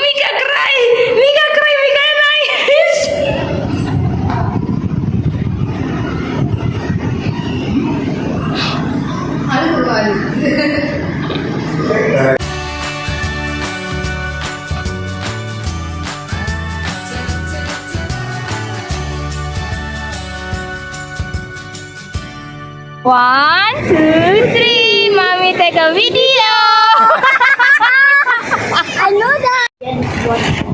Mika cry, Mika nangis. One, two, three. Mommy take a video. I know that.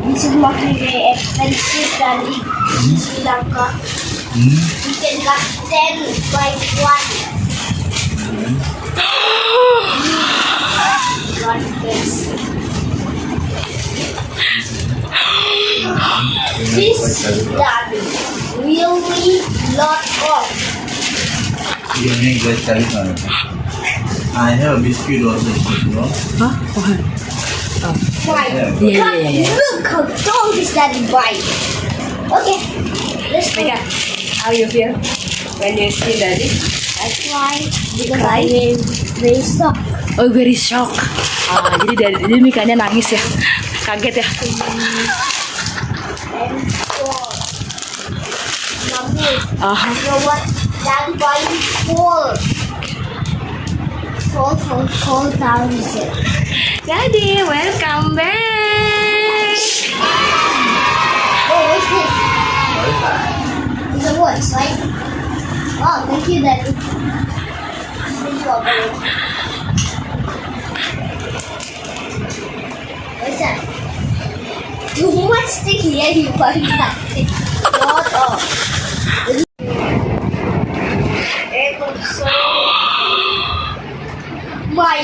This is not very expensive than in Srilanka. You can get 10 by 1. Got this. This done really lot of. You make that Srilankan. I have a biscuit also, you know. Hah? Why? Yeah. Look how tall this daddy bite. Okay, let's go. Mika, how you feel when you see Daddy? That's why because I am very shocked. Oh, very shock. Jadi Mikanya nangis ya, kaget ya. And for number, you know what? Daddy bite is full. Full thousand. Daddy, welcome back. Oh, what's this? It's a watch, right? Oh, thank you, Daddy. Thank you, Daddy. What's that? Too much stick here, you find that. Lot of. It looks so. My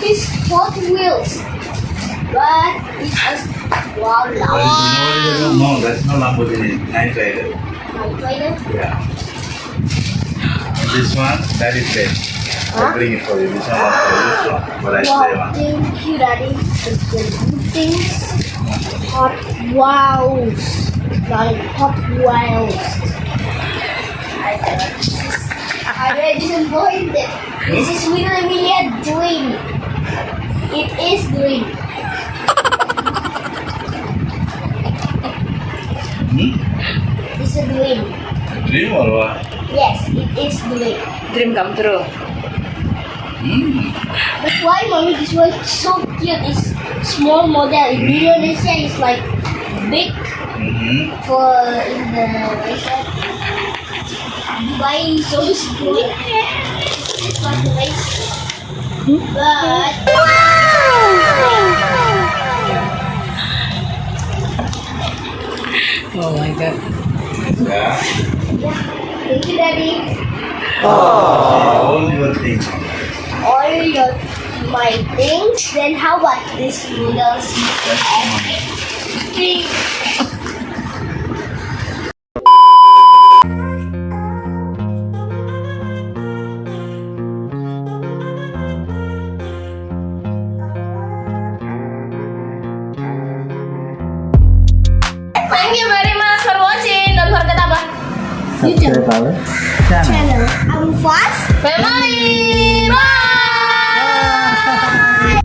it's Hotwheels, but it's a wow. No, that's no Lamborghini. Night Rider. Yeah. This one, that is there. I bring it for you. This one, but I Wow, say one. thank you, Daddy. The good things. Hot wows. Like hot wows. I read disappointed. This is really doing. It is doing. It's a doing. Dream or what? Yes, it is doing. Dream come true. But why, mommy? This one is so cute. It's small model. In Indonesia, it's like big for in the website. Dubai is so small. It's like the race. But Oh my god. Yeah. yeah, thank you, Daddy. All your things. All your my things. Then how about this noodles? Three. Thank you very much for watching. Don't forget apa? Subscribe our channel. Channel. I'm fast. Family.